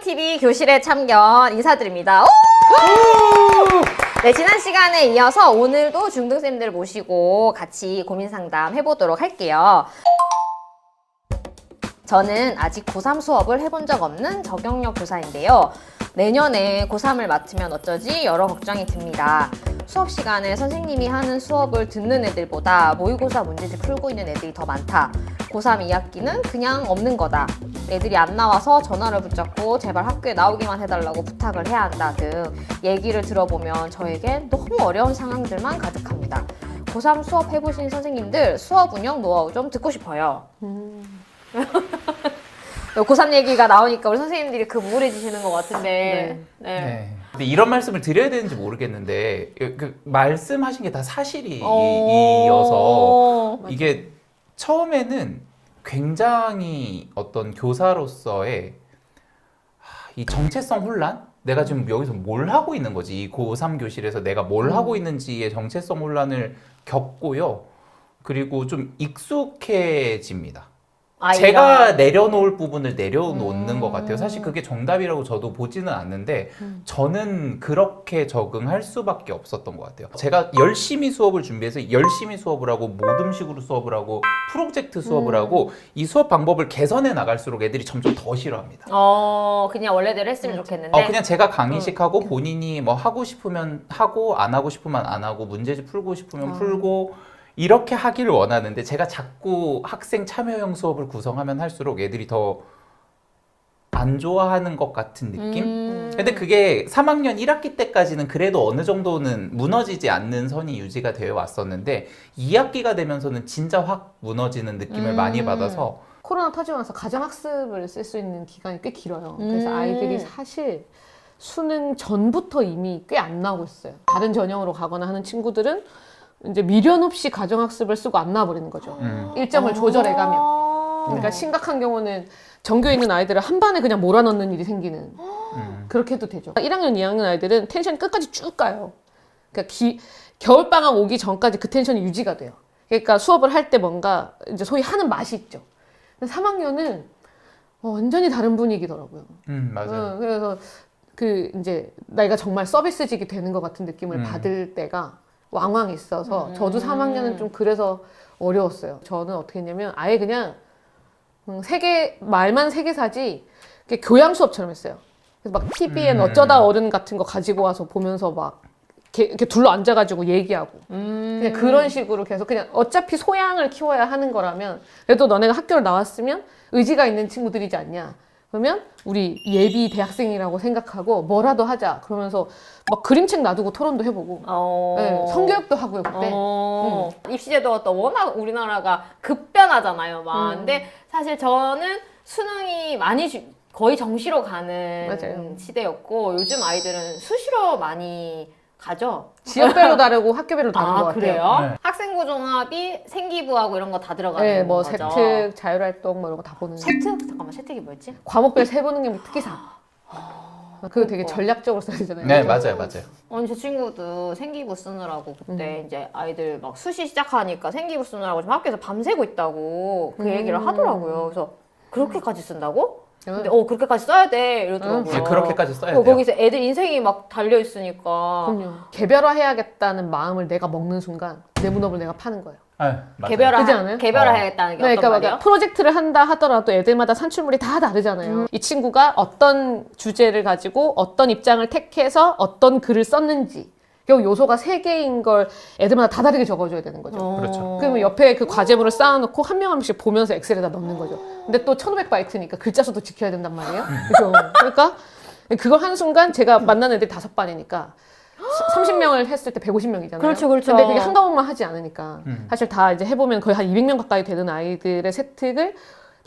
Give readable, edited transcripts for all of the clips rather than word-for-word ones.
TV 교실에 참견 인사드립니다. 오! 네, 지난 시간에 이어서 오늘도 중등생들 모시고 같이 고민 상담 해보도록 할게요. 저는 아직 고3 수업을 해본 적 없는 저경력 교사인데요. 내년에 고3을 맡으면 어쩌지 여러 걱정이 듭니다. 수업 시간에 선생님이 하는 수업을 듣는 애들보다 모의고사 문제집 풀고 있는 애들이 더 많다. 고3 2학기는 그냥 없는 거다. 애들이 안 나와서 전화를 붙잡고 제발 학교에 나오기만 해달라고 부탁을 해야 한다 등 얘기를 들어보면 저에겐 너무 어려운 상황들만 가득합니다. 고3 수업 해보신 선생님들 수업 운영 노하우 좀 듣고 싶어요. 고3 얘기가 나오니까 우리 선생님들이 그 우울해지시는 것 같은데. 네. 근데 이런 말씀을 드려야 되는지 모르겠는데 그 말씀하신 게 다 사실이어서 이게 처음에는 굉장히 어떤 교사로서의 이 정체성 혼란? 내가 지금 여기서 뭘 하고 있는 거지? 이 고3 교실에서 내가 뭘 하고 있는지의 정체성 혼란을 겪고요. 그리고 좀 익숙해집니다. 제가 내려놓을 부분을 내려놓는 것 같아요. 사실 그게 정답이라고 저도 보지는 않는데 저는 그렇게 적응할 수밖에 없었던 것 같아요. 제가 열심히 수업을 준비해서 열심히 수업을 하고 모듬식으로 수업을 하고 프로젝트 수업을 하고 이 수업 방법을 개선해 나갈수록 애들이 점점 더 싫어합니다. 그냥 원래대로 했으면 좋겠는데. 그냥 제가 강의식 하고 본인이 뭐 하고 싶으면 하고 안 하고 싶으면 안 하고 문제집 풀고 싶으면 풀고 이렇게 하기를 원하는데 제가 자꾸 학생 참여형 수업을 구성하면 할수록 애들이 더 안 좋아하는 것 같은 느낌? 근데 그게 3학년 1학기 때까지는 그래도 어느 정도는 무너지지 않는 선이 유지가 되어 왔었는데 2학기가 되면서는 진짜 확 무너지는 느낌을 많이 받아서 코로나 터지고 나서 가정학습을 쓸 수 있는 기간이 꽤 길어요. 그래서 아이들이 사실 수능 전부터 이미 꽤 안 나오고 있어요. 다른 전형으로 가거나 하는 친구들은 이제 미련 없이 가정학습을 쓰고 안 나와버리는 거죠. 일정을 조절해가면. 그러니까 심각한 경우는 전교에 있는 아이들을 한 반에 그냥 몰아넣는 일이 생기는 그렇게 해도 되죠. 1학년, 2학년 아이들은 텐션이 끝까지 쭉 가요. 그러니까 겨울방학 오기 전까지 그 텐션이 유지가 돼요. 그러니까 수업을 할 때 뭔가 이제 소위 하는 맛이 있죠. 근데 3학년은 완전히 다른 분위기더라고요. 맞아요. 그래서 그 이제 나이가 정말 서비스직이 되는 것 같은 느낌을 받을 때가 왕왕 있어서 저도 3학년은 좀 그래서 어려웠어요. 저는 어떻게 했냐면 아예 그냥 말만 3개 교양 수업처럼 했어요. 그래서 막 TV엔 어쩌다 어른 같은 거 가지고 와서 보면서 막 이렇게 둘러 앉아가지고 얘기하고 그냥 그런 식으로 계속 그냥 어차피 소양을 키워야 하는 거라면 그래도 너네가 학교를 나왔으면 의지가 있는 친구들이지 않냐. 그러면 우리 예비 대학생이라고 생각하고 뭐라도 하자. 그러면서 막 그림책 놔두고 토론도 해보고 네, 성교육도 하고요 그때. 입시제도가 또 워낙 우리나라가 급변하잖아요. 근데 사실 저는 수능이 많이 거의 정시로 가는 맞아요. 시대였고 요즘 아이들은 수시로 많이 가죠. 지역별로 다르고 학교별로 다른 것 같아요. 그래요? 네. 학생부 종합이 생기부하고 이런 거 다 들어가는 네, 뭐 거죠? 세특, 자율활동 뭐 이런 거 다 보는. 잠깐만, 세특이 뭐였지? 과목별 세보는 게 특기사. 그거 되게 전략적으로 써야 되잖아요. 네, 맞아요. 제 친구도 생기부 쓰느라고 그때 이제 아이들 막 수시 시작하니까 생기부 쓰느라고 지금 학교에서 밤새고 있다고 그 얘기를 하더라고요. 그래서 그렇게까지 쓴다고? 근데 그렇게까지 써야 돼 이러더라고요. 네, 그렇게까지 써야 돼요. 거기서 애들 인생이 막 달려 있으니까. 그럼요. 개별화해야겠다는 마음을 내가 먹는 순간 내 문업을 내가 파는 거예요. 맞아요. 그렇지 않아요? 개별화해야겠다는 게 네, 어떤 그러니까 말이에요? 막 프로젝트를 한다 하더라도 애들마다 산출물이 다 다르잖아요. 이 친구가 어떤 주제를 가지고 어떤 입장을 택해서 어떤 글을 썼는지 그 요소가 3개인 걸 애들마다 다 다르게 적어줘야 되는 거죠. 그렇죠. 그러면 옆에 그 과제물을 쌓아놓고 한 명 한 명씩 보면서 엑셀에다 넣는 거죠. 근데 또 1500바이트니까 글자 수도 지켜야 된단 말이에요. 그죠? 그러니까 그걸 하는 순간 제가 만난 애들이 5반이니까 30명을 했을 때 150명이잖아요. 그렇죠. 근데 그게 한 과목만 하지 않으니까 사실 다 이제 해보면 거의 한 200명 가까이 되는 아이들의 세특을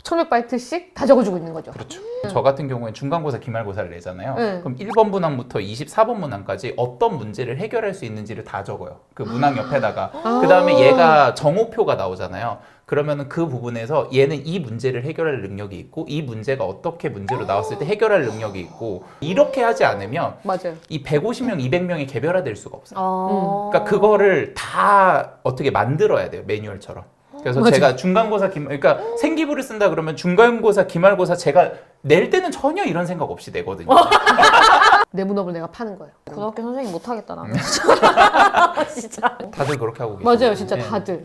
1500바이트씩 다 적어주고 있는 거죠. 그렇죠. 저 같은 경우에 중간고사, 기말고사를 내잖아요. 네. 그럼 1번 문항부터 24번 문항까지 어떤 문제를 해결할 수 있는지를 다 적어요. 그 문항 옆에다가. 그 다음에 얘가 정오표가 나오잖아요. 그러면은 그 부분에서 얘는 이 문제를 해결할 능력이 있고 이 문제가 어떻게 문제로 나왔을 때 해결할 능력이 있고 이렇게 하지 않으면 맞아요. 이 150명, 200명이 개별화될 수가 없어요. 그러니까 그거를 다 어떻게 만들어야 돼요. 매뉴얼처럼. 그래서 맞아. 제가 중간고사 그러니까 생기부를 쓴다 그러면 중간고사 기말고사 제가 낼 때는 전혀 이런 생각 없이 내거든요. 내 문업을 내가 파는 거예요. 고등학교 선생님 못하겠다 나는. 진짜. 다들 그렇게 하고 계세요. 맞아요, 진짜 네.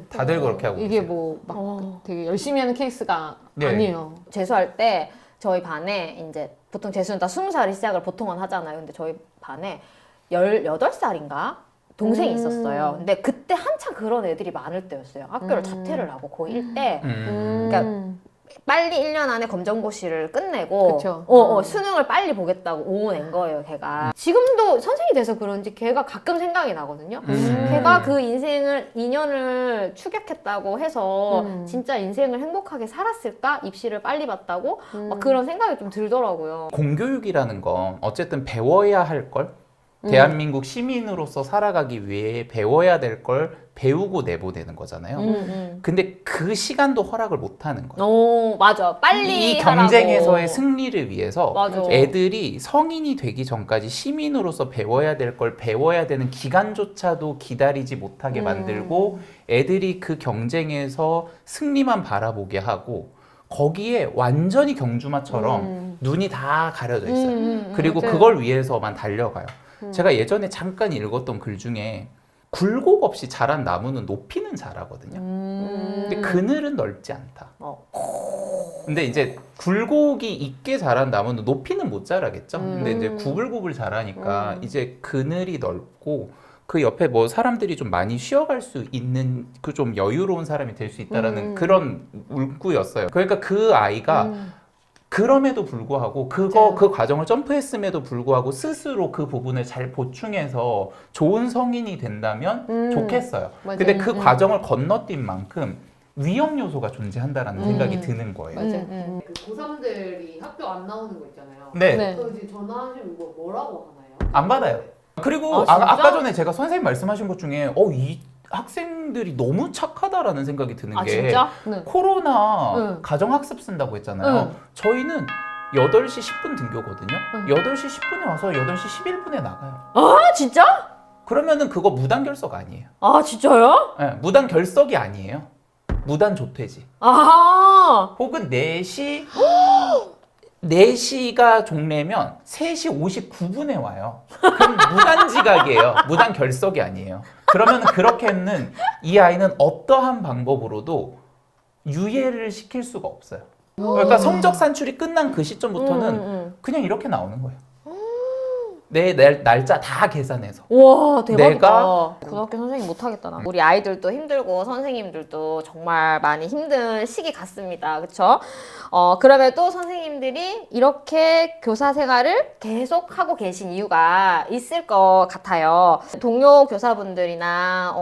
다들 그렇게 하고 이게 계세요. 뭐 막 되게 열심히 하는 케이스가 네. 아니에요. 재수할 때 저희 반에 이제 보통 재수는 다 20살이 시작을 보통은 하잖아요. 근데 저희 반에 18살인가? 동생이 있었어요. 근데 그때 한창 그런 애들이 많을 때였어요. 학교를 자퇴를 하고 고1 때. 그러니까 빨리 1년 안에 검정고시를 끝내고 그쵸. 수능을 빨리 보겠다고 오낸 거예요, 걔가. 지금도 선생님이 돼서 그런지 걔가 가끔 생각이 나거든요. 걔가 그 인생을 2년을 추격했다고 해서 진짜 인생을 행복하게 살았을까? 입시를 빨리 봤다고? 막 그런 생각이 좀 들더라고요. 공교육이라는 건 어쨌든 배워야 할 걸, 대한민국 시민으로서 살아가기 위해 배워야 될 걸 배우고 내보내는 거잖아요. 근데 그 시간도 허락을 못 하는 거예요. 오, 맞아. 빨리 이 하라고. 경쟁에서의 승리를 위해서 맞아. 애들이 성인이 되기 전까지 시민으로서 배워야 될 걸 배워야 되는 기간조차도 기다리지 못하게 만들고 애들이 그 경쟁에서 승리만 바라보게 하고 거기에 완전히 경주마처럼 눈이 다 가려져 있어요. 그리고 맞아요. 그걸 위해서만 달려가요. 제가 예전에 잠깐 읽었던 글 중에 굴곡 없이 자란 나무는 높이는 자라거든요. 근데 그늘은 넓지 않다. 근데 이제 굴곡이 있게 자란 나무는 높이는 못 자라겠죠. 근데 이제 구불구불 자라니까 이제 그늘이 넓고 그 옆에 뭐 사람들이 좀 많이 쉬어갈 수 있는 그 좀 여유로운 사람이 될 수 있다라는 그런 문구였어요. 그러니까 그 아이가 그럼에도 불구하고 그 과정을 점프했음에도 불구하고 스스로 그 부분을 잘 보충해서 좋은 성인이 된다면 좋겠어요. 맞아요. 근데 그 과정을 건너뛴 만큼 위험 요소가 존재한다라는 생각이 드는 거예요. 맞아요. 그 고3들이 학교 안 나오는 거 있잖아요. 네. 네. 그럼 이제 전화하시면 뭐라고 하나요? 안 받아요. 그리고 아, 진짜? 아까 전에 제가 선생님 말씀하신 것 중에 이 학생들이 너무 착하다라는 생각이 드는 아, 게 진짜? 네. 코로나 네. 가정학습 쓴다고 했잖아요. 저희는 8시 10분 등교거든요. 8시 10분에 와서 8시 11분에 나가요. 아, 진짜? 그러면은 그거 무단 결석 아니에요. 아, 진짜요? 네, 무단 결석이 아니에요. 무단 조퇴지. 아, 혹은 4시 4시가 종례면 3시 59분에 와요. 그럼 무단 지각이에요. 무단 결석이 아니에요. 그러면 그렇게는 이 아이는 어떠한 방법으로도 유예를 시킬 수가 없어요. 그러니까 성적 산출이 끝난 그 시점부터는 그냥 이렇게 나오는 거예요. 내 날짜 다 계산해서. 와, 대박이다. 내가 고등학교 선생님 못하겠다 나. 우리 아이들도 힘들고 선생님들도 정말 많이 힘든 시기 같습니다. 그렇죠? 그럼에도 선생님들이 이렇게 교사 생활을 계속 하고 계신 이유가 있을 것 같아요. 동료 교사분들이나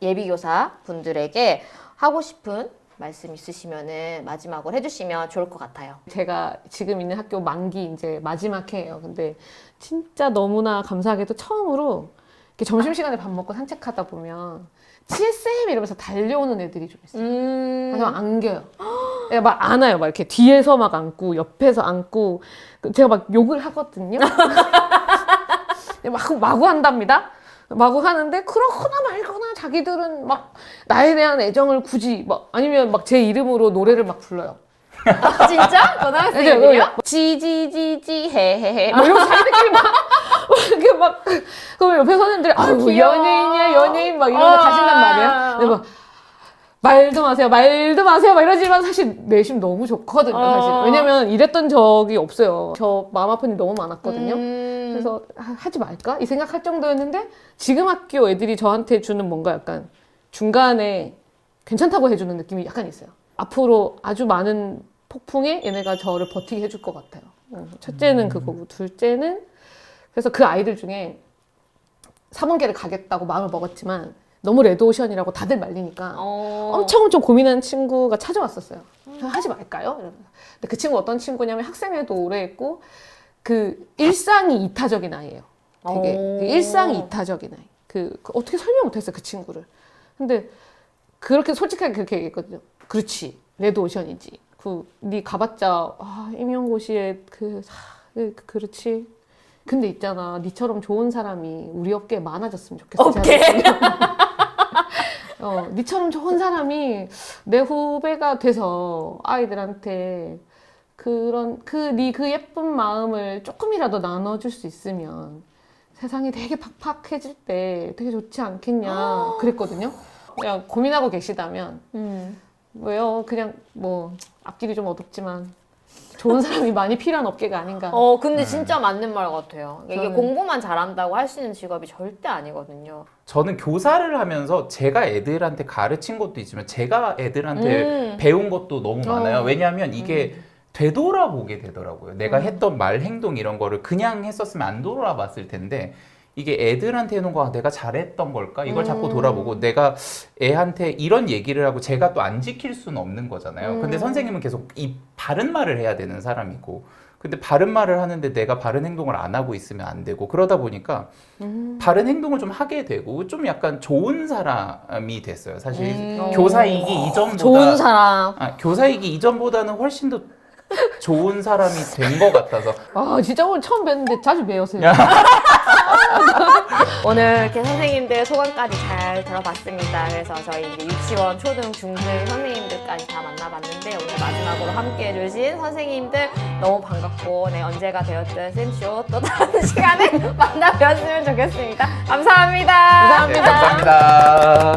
예비 교사 분들에게 하고 싶은 말씀 있으시면은 마지막으로 해주시면 좋을 것 같아요. 제가 지금 있는 학교 만기 이제 마지막 해예요. 근데 진짜 너무나 감사하게도 처음으로 이렇게 점심시간에 밥 먹고 산책하다 보면 TSM 이러면서 달려오는 애들이 좀 있어요. 그래서 안겨요. 내가 막 안아요. 막 이렇게 뒤에서 막 안고 옆에서 안고 제가 막 욕을 하거든요. 마구 한답니다. 마구 하는데 그러거나 말거나 자기들은 막 나에 대한 애정을 굳이 막 아니면 막 제 이름으로 노래를 막 불러요. 아, 진짜? 고등학생들이요? 지지지지 헤헤헤 뭐 이러고 자기들끼리 막 이렇게 막 그러면 옆에 선생님들이 아유 귀여워. 연예인이야 연예인 막 이러고 가신단 말이야. 근데 막 말도 마세요 막 이러지만 사실 내심 너무 좋거든요 사실. 왜냐면 이랬던 적이 없어요. 저 마음 아픈 일 너무 많았거든요. 그래서 하지 말까 이 생각할 정도였는데 지금 학교 애들이 저한테 주는 뭔가 약간 중간에 괜찮다고 해주는 느낌이 약간 있어요. 앞으로 아주 많은 폭풍에 얘네가 저를 버티게 해줄 것 같아요. 첫째는 그거고 둘째는 그래서 그 아이들 중에 사범계를 가겠다고 마음을 먹었지만 너무 레드오션이라고 다들 말리니까 엄청 고민하는 친구가 찾아왔었어요. 하지 말까요? 이러면서. 근데 그 친구 어떤 친구냐면 학생회도 오래 했고 그 일상이 이타적인 아이예요. 되게 그 일상이 이타적인 아이. 그 어떻게 설명 못했어요 그 친구를. 근데 그렇게 솔직하게 그렇게 얘기했거든요. 그렇지 레드오션이지. 네 가봤자 임용고시에 그렇지. 근데 있잖아 니처럼 좋은 사람이 우리 업계에 많아졌으면 좋겠어. 업계? 니처럼 좋은 사람이 내 후배가 돼서 아이들한테 그 예쁜 마음을 조금이라도 나눠줄 수 있으면 세상이 되게 팍팍해질 때 되게 좋지 않겠냐 그랬거든요. 그냥 고민하고 계시다면 왜요? 그냥 뭐 앞길이 좀 어둡지만 좋은 사람이 많이 필요한 업계가 아닌가. 근데 진짜 맞는 말 같아요. 이게 저는- 공부만 잘한다고 할 수 있는 직업이 절대 아니거든요. 저는 교사를 하면서 제가 애들한테 가르친 것도 있지만 제가 애들한테 배운 것도 너무 많아요. 왜냐하면 이게 되돌아보게 되더라고요. 내가 했던 말, 행동 이런 거를 그냥 했었으면 안 돌아봤을 텐데 이게 애들한테 해놓은 거 내가 잘했던 걸까? 이걸 자꾸 돌아보고 내가 애한테 이런 얘기를 하고 제가 또 안 지킬 수는 없는 거잖아요. 근데 선생님은 계속 이 바른 말을 해야 되는 사람이고 근데 바른 말을 하는데 내가 바른 행동을 안 하고 있으면 안 되고 그러다 보니까 바른 행동을 좀 하게 되고 좀 약간 좋은 사람이 됐어요. 사실 교사이기 이전보다 좋은 사람. 교사이기 이전보다는 훨씬 더 좋은 사람이 된 것 같아서 아 진짜 오늘 처음 뵀는데 자주 뵈어세요. 오늘 이렇게 선생님들 소감까지 잘 들어봤습니다. 그래서 저희 이제 유치원, 초등, 중등 선생님들까지 다 만나봤는데 오늘 마지막으로 함께 해주신 선생님들 너무 반갑고 언제가 되었든 쌤쇼 또 다른 시간에 만나 뵈었으면 좋겠습니다. 감사합니다. 네, 감사합니다.